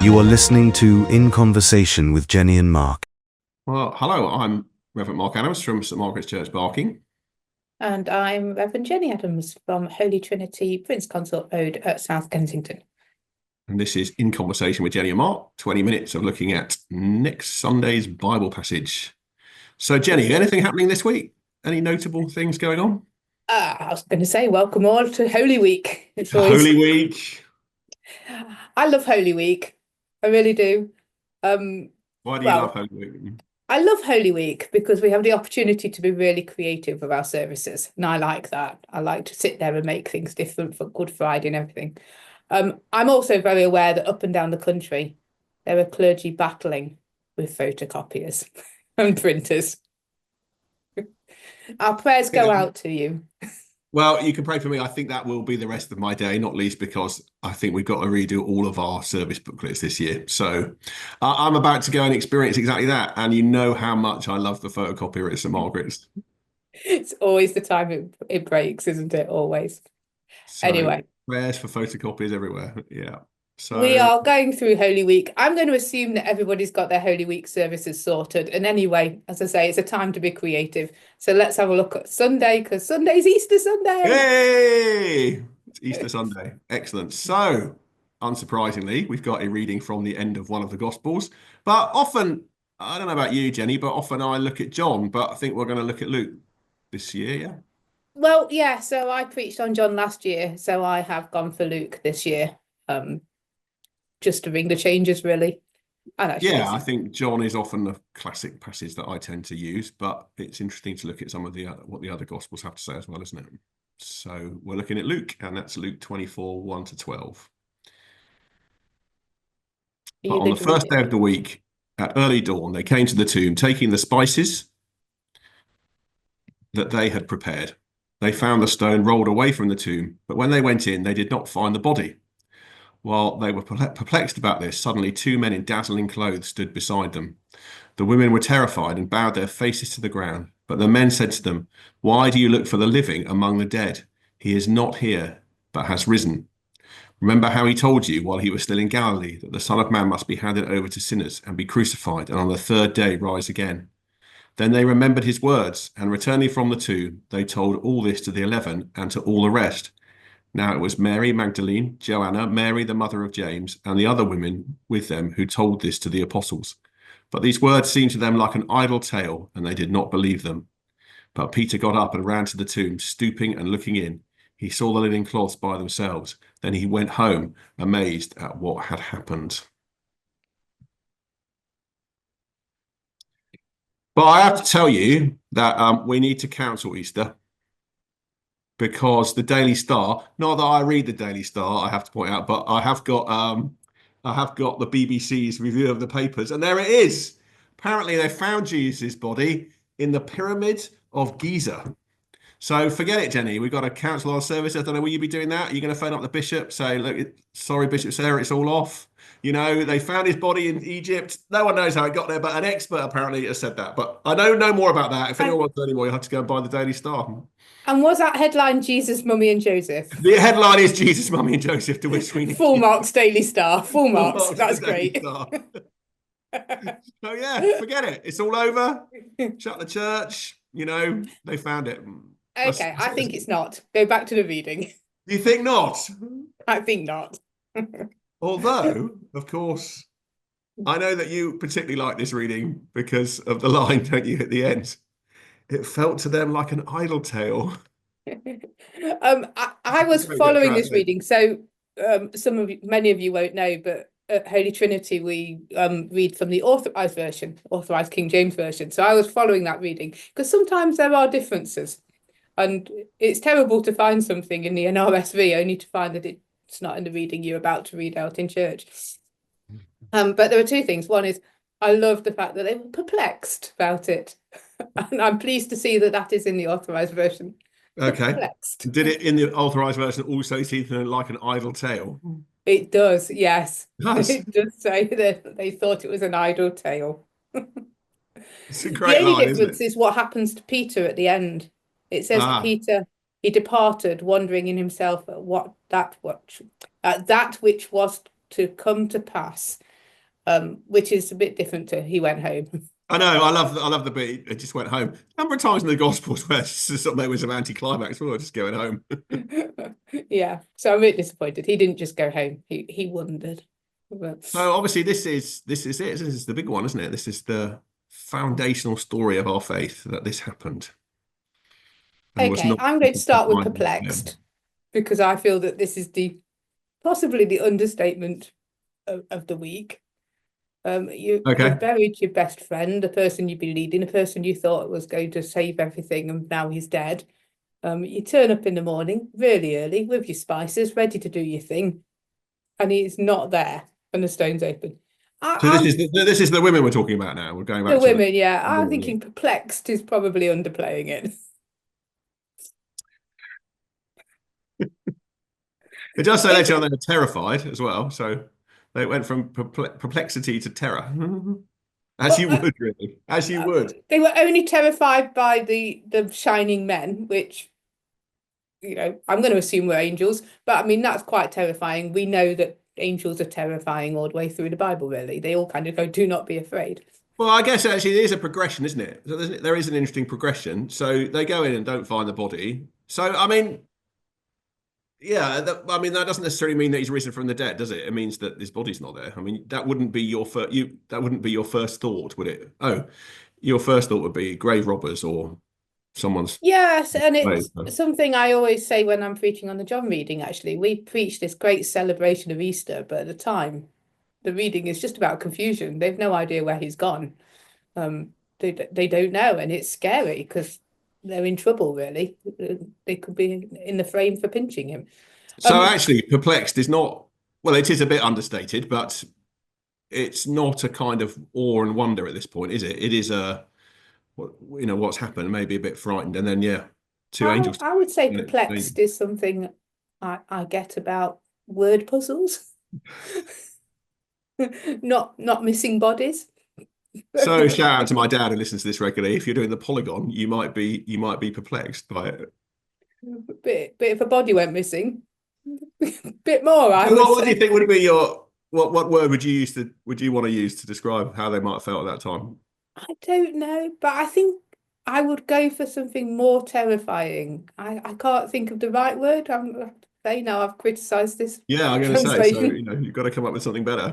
You are listening to In Conversation with Jennie and Mark. Well, hello, I'm Reverend Mark Adams from St Margaret's Church, Barking. And I'm Reverend Jenny Adams from Holy Trinity, Prince Consort Road at South Kensington. And this is In Conversation with Jennie and Mark, 20 minutes of looking at next Sunday's Bible passage. So, Jenny, anything happening this week? Any notable things going on? I was going to say, welcome all to Holy Week. It's always... Holy Week. I love Holy Week. I really do. Why do you love Holy Week? I love Holy Week because we have the opportunity to be really creative with our services. And I like that. I like to sit there and make things different for Good Friday and everything. I'm also very aware that up and down the country, there are clergy battling with photocopiers and printers. Our prayers go out to you. Well, you can pray for me. I think that will be the rest of my day, not least because I think we've got to redo all of our service booklets this year. So I'm about to go and experience exactly that. And you know how much I love the photocopier at St Margaret's. It's always the time it breaks, isn't it? Always. So, anyway. Prayers for photocopiers everywhere. Yeah. So we are going through Holy Week. I'm going to assume that everybody's got their Holy Week services sorted. And anyway, as I say, it's a time to be creative. So let's have a look at Sunday, because Sunday's Easter Sunday. Yay! It's Easter Sunday. Excellent. So, unsurprisingly, we've got a reading from the end of one of the Gospels. But often, I don't know about you, Jenny, but often I look at John, but I think we're going to look at Luke this year, yeah? Well, yeah, so I preached on John last year, so I have gone for Luke this year. Just to bring the changes, really. Yeah, I think John is often the classic passage that I tend to use, but it's interesting to look at some of what the other Gospels have to say as well, isn't it? So we're looking at Luke, and that's Luke 24, 1 to 12. But on the first day of the week, at early dawn, they came to the tomb, taking the spices that they had prepared. They found the stone rolled away from the tomb, but when they went in, they did not find the body. While they were perplexed about this, suddenly two men in dazzling clothes stood beside them. The women were terrified and bowed their faces to the ground. But the men said to them, "Why do you look for the living among the dead? He is not here, but has risen. Remember how he told you while he was still in Galilee that the Son of Man must be handed over to sinners and be crucified, and on the third day rise again." Then they remembered his words, and returning from the tomb, they told all this to the 11 and to all the rest. Now it was Mary Magdalene, Joanna, Mary the mother of James, and the other women with them who told this to the apostles. But these words seemed to them like an idle tale, and they did not believe them. But Peter got up and ran to the tomb, stooping and looking in. He saw the linen cloths by themselves. Then he went home, amazed at what had happened. But I have to tell you that we need to cancel Easter, because the Daily Star, not that I read the Daily Star, I have to point out, but I have got the BBC's review of the papers, and there it is. Apparently they found Jesus' body in the Pyramid of Giza. So forget it, Jenny. We've got to cancel our service. I don't know, will you be doing that? Are you going to phone up the bishop, say, "Look, sorry, Bishop Sarah, it's all off"? You know, they found his body in Egypt. No one knows how it got there, but an expert apparently has said that. But I don't know more about that. If anyone wants to know any more, you have to go and buy the Daily Star. And was that headline Jesus, Mummy and Joseph? The headline is Jesus, Mummy and Joseph, to which we need full marks, Daily Star. Full marks. That's great. So yeah, forget it. It's all over. Shut the church. You know, they found it. Okay, I think it's not. Go back to the reading. You think not? I think not. Although, of course, I know that you particularly like this reading because of the line, don't you, at the end? It felt to them like an idle tale. I was following this reading, so many of you won't know, but at Holy Trinity we read from the authorized King James version. So I was following that reading because sometimes there are differences, and it's terrible to find something in the NRSV only to find that it's not in the reading you're about to read out in church. But there are two things. One is I love the fact that they were perplexed about it. And I'm pleased to see that that is in the authorized version. Okay. Perplexed. Did it in the authorized version also seem like an idle tale? It does, yes. It does say that they thought it was an idle tale. It's a great line, isn't it? The only difference is what happens to Peter at the end. It says Peter, he departed, wondering in himself at that which was to come to pass. which is a bit different to he went home. I know. I love the bit. It just went home. A number of times in the Gospels where there was some anticlimax. Well, just going home. Yeah, so I'm a bit disappointed. He didn't just go home. He wandered. But... So obviously this is it. This is the big one, isn't it? This is the foundational story of our faith, that this happened. And was Okay, not I'm going to start with behind the perplexed, because I feel that this is possibly the understatement of the week. You've buried your best friend, the person you believed in, a person you thought was going to save everything, and now he's dead. You turn up in the morning really early with your spices, ready to do your thing, and he's not there, and the stone's open. So this is the women we're talking about now. We're going back the to women, yeah. I'm thinking perplexed is probably underplaying it. It does say later on they were terrified as well. So they went from perplexity to terror. As you would, really. As you would. They were only terrified by the shining men, which, I'm going to assume were angels. But I mean, that's quite terrifying. We know that angels are terrifying all the way through the Bible, really. They all kind of go, do not be afraid. Well, I guess actually it is a progression, isn't it? So there is an interesting progression. So they go in and don't find the body. So, I mean, yeah, that doesn't necessarily mean that he's risen from the dead, does it? It means that his body's not there. I mean, that wouldn't be your first thought, would it? Oh, your first thought would be grave robbers or someone's. Yes, and it's something I always say when I'm preaching on the John reading, actually. We preach this great celebration of Easter, but at the time, the reading is just about confusion. They've no idea where he's gone. They don't know, and it's scary because they're in trouble, really. They could be in the frame for pinching him. So actually, perplexed is not, well, it is a bit understated, but it's not a kind of awe and wonder at this point, is it? It is what's happened, maybe a bit frightened, and then two angels. I would say perplexed is something I get about word puzzles, not missing bodies. So shout out to my dad who listens to this regularly. If you're doing the polygon, you might be perplexed by it. Bit if a body went missing, bit more. What do you think would be what word would you want to use to describe how they might have felt at that time? I don't know, but I think I would go for something more terrifying. I can't think of the right word. I've criticised this. Yeah, I'm going to say, so you've got to come up with something better.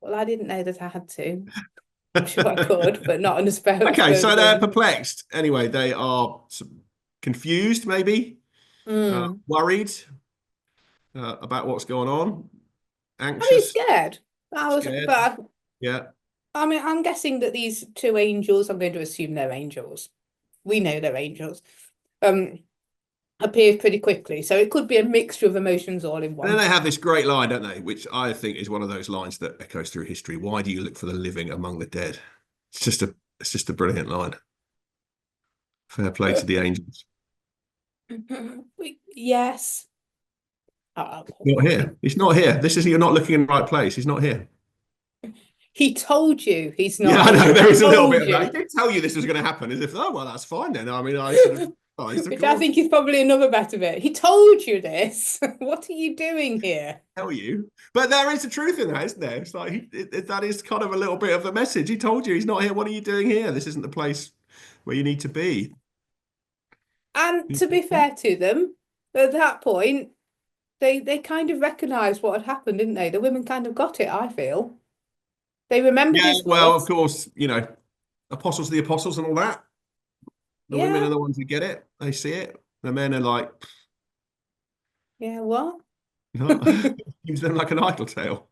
Well, I didn't know that I had to. I'm sure I could, but not on a spell. Okay, so they're perplexed. Anyway, they are confused, maybe, worried about what's going on, anxious. Scared. Yeah. I mean, I'm guessing that these two angels, I'm going to assume they're angels. We know they're angels. Appeared pretty quickly, so it could be a mixture of emotions all in one. And then they have this great line, don't they? Which I think is one of those lines that echoes through history. Why do you look for the living among the dead? It's just a brilliant line. Fair play to the angels. Yes. Not here. He's not here. You're not looking in the right place. He's not here. He told you he's not. Yeah, I know. There is a little bit of that. He didn't tell you this was going to happen. As if, oh, well, that's fine then. I mean, I should have. Which I think is probably another better bit. He told you this. What are you doing here? Tell you. But there is a truth in that, isn't there? It's like that is kind of a little bit of the message. He told you he's not here. What are you doing here? This isn't the place where you need to be. And to be fair to them, at that point, they kind of recognised what had happened, didn't they? The women kind of got it, I feel. They remembered his well, words. of course, apostles of the apostles and all that. The women are the ones who get it. They see it. The men are like, yeah, what? Seems them like an idle tale.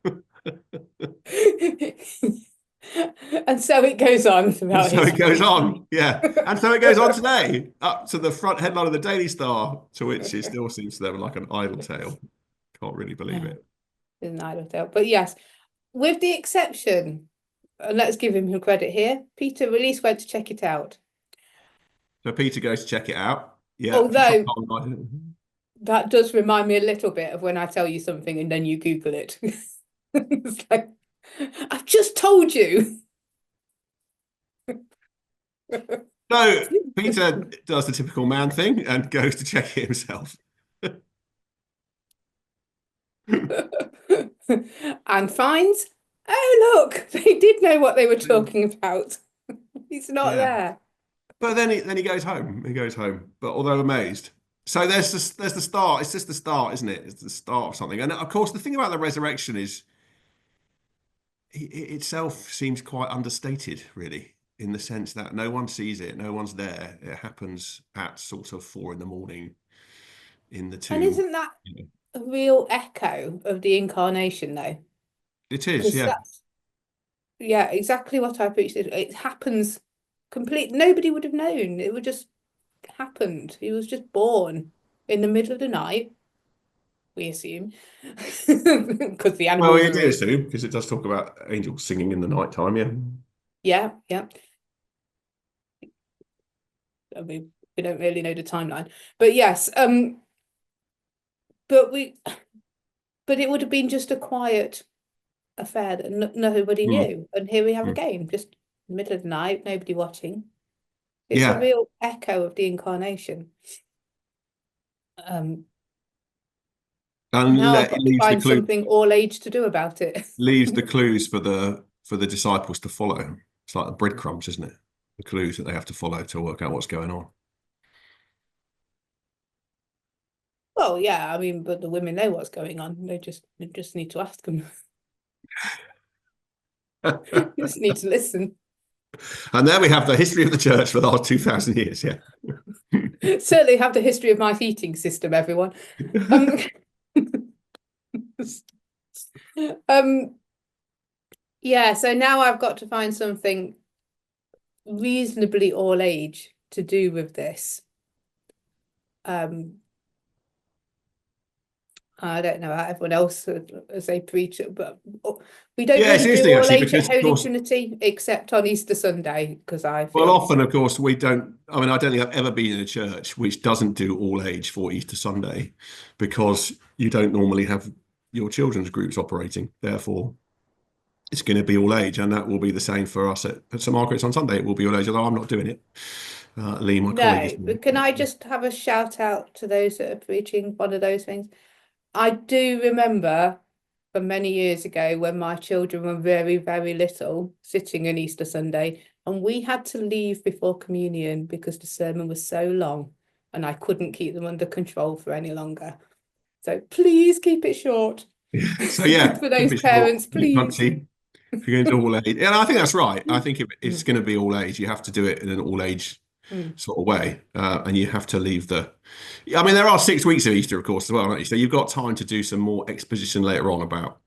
And so it goes on throughout. So it goes on, yeah. And so it goes on today, up to the front headline of the Daily Star, to which it still seems to them like an idle tale. Can't really believe it. It's an idle tale. But yes, with the exception, and let's give him credit here, Peter at least went to check it out. So Peter goes to check it out. Yeah. Although that does remind me a little bit of when I tell you something and then you Google it. It's like, I've just told you. So Peter does the typical man thing and goes to check it himself. And finds Oh, look, they did know what they were talking about. He's not Yeah. there. But then he goes home. He goes home. But although amazed. So there's the start. It's just the start, isn't it? It's the start of something. And of course, the thing about the resurrection is it itself seems quite understated, really, in the sense that no one sees it, no one's there. It happens at sort of 4 a.m. in the And tomb. isn't that a real echo of the incarnation, though? It is, Because yeah. that's, yeah, exactly what I preached. It happens complete. Nobody would have known. It would just happened. He was just born in the middle of the night, we assume, because the Well, animals it are is in. too, because it does talk about angels singing in the night time, yeah. Yeah, yeah. I mean, we don't really know the timeline, but yes, but it would have been just a quiet affair that nobody Mm. knew, and here we have a Mm. game, just in the middle of the night, nobody watching. It's a Yeah. real echo of the incarnation. And Now I've got to leaves the find clue something all age to do about it. leaves the clues for the disciples to follow. It's like the breadcrumbs, isn't it? The clues that they have to follow to work out what's going on. Well, yeah, I mean, but the women know what's going on. They just need to ask them. Just need to listen. And there we have the history of the church for the last 2,000 years. Yeah. Certainly have the history of my heating system, everyone. Um, um, yeah, so now I've got to find something reasonably all age to do with this. I don't know how everyone else as they preach it, but we don't Yeah, it's really do interesting all actually age at because of Holy course, Trinity except on Easter Sunday, because I well, feel often of course we don't. I mean, I don't think I've ever been in a church which doesn't do all age for Easter Sunday, because you don't normally have your children's groups operating. Therefore, it's going to be all age, and that will be the same for us at St Margaret's on Sunday. It will be all age, although I'm not doing it. Lee, my colleague, is no, doing but can I it. just have a shout out to those that are preaching one of those things? I do remember from many years ago when my children were very, very little, sitting on Easter Sunday, and we had to leave before communion because the sermon was so long and I couldn't keep them under control for any longer. So please keep it short. So yeah, For keep those it short, parents, keep it please. punchy. If you're going to do all age, and I think that's right. I think if it's going to be all age, you have to do it in an all age sort of way, and you have to leave the. I mean, there are 6 weeks of Easter, of course, as well, aren't you? So you've got time to do some more exposition later on about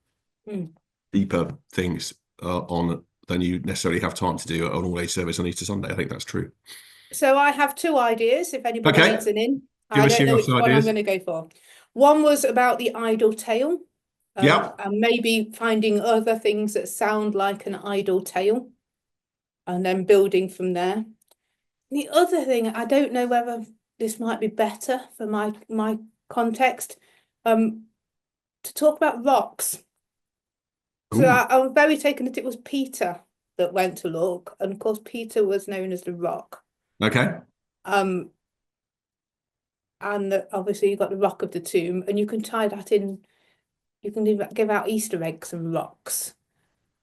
deeper things on than you necessarily have time to do on all age service on Easter Sunday. I think that's true. So I have two ideas if anybody Okay, needs an in. give I us don't your know rough which one I'm ideas. going to go for. One was about the idle tale. Yeah. And maybe finding other things that sound like an idle tale and then building from there. The other thing, I don't know whether this might be better for my context, to talk about rocks. So Ooh. I was very taken that it was Peter that went to look, and of course Peter was known as the rock. Okay. And obviously you've got the rock of the tomb, and you can tie that in. You can give out Easter eggs and rocks.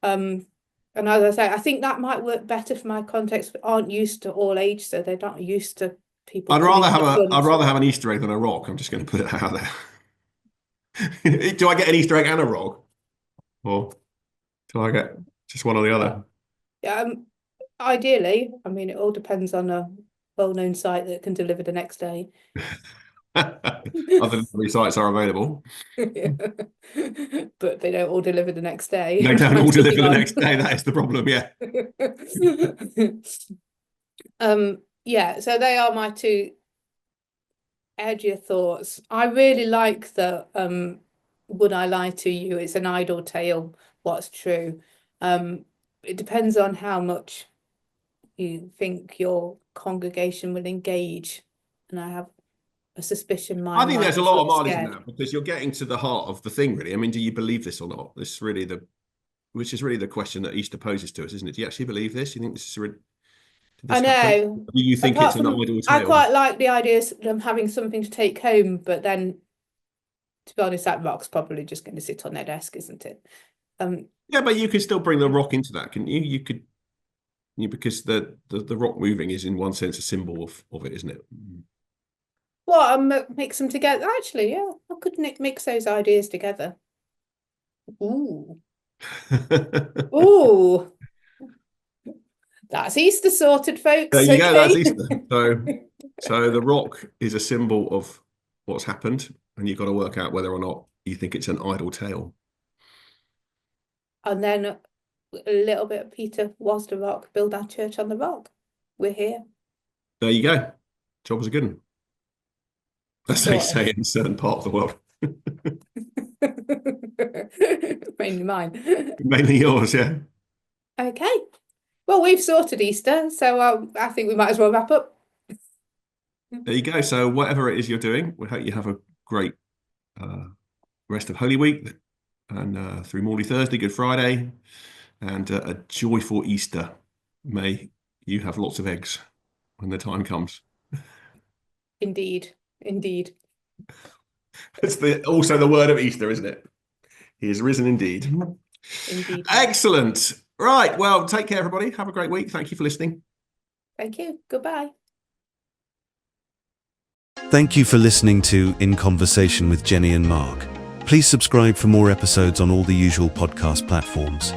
And as I say, I think that might work better for my context, but aren't used to all age, so they're not used to people coming to the I'd front. rather have an Easter egg than a rock. I'm just going to put it out there. Do I get an Easter egg and a rock, or do I get just one or the other? Ideally, I mean, it all depends on a well-known site that can deliver the next day. Other delivery sites are available. But they don't all deliver the next day. They don't all deliver the next day. That is the problem. Yeah. Yeah, so they are my two edgier thoughts. I really like the would I lie to you? It's an idle tale. What's true? It depends on how much you think your congregation will engage, and I have a suspicion I mine think might there's a be lot of sort of mileage in scared. that, because you're getting to the heart of the thing, really. I mean, do you believe this or not? This is really which is really the question that Easter poses to us, isn't it? Do you actually believe this? Do you think did I this happen? know. Do you think it's Apart an from, idle I tale? quite like the idea of them having something to take home, but then, to be honest, that rock's probably just going to sit on their desk, isn't it? Yeah, but you could still bring the rock into that, couldn't you? Because the rock moving is in one sense a symbol of it, isn't it? Well, mix them together. Actually, yeah, I could mix those ideas together. Ooh. Ooh. That's Easter sorted, folks. There you go, that's Okay. Easter. So the rock is a symbol of what's happened, and you've got to work out whether or not you think it's an idle tale. And then a little bit of Peter was the rock, build our church on the rock. We're here. There you go. Job was a good one. As they say in a certain part of the world. Mainly mine. Mainly yours, yeah. Okay. Well, we've sorted Easter, so I think we might as well wrap up. There you go. So whatever it is you're doing, we hope you have a great rest of Holy Week and through Maundy Thursday, Good Friday, and a joyful Easter. May you have lots of eggs when the time comes. Indeed. Indeed. It's also the word of Easter, isn't it? He is risen indeed. Indeed. Excellent. Right. Well, take care, everybody. Have a great week. Thank you for listening. Thank you. Goodbye. Thank you for listening to In Conversation with Jennie and Mark. Please subscribe for more episodes on all the usual podcast platforms.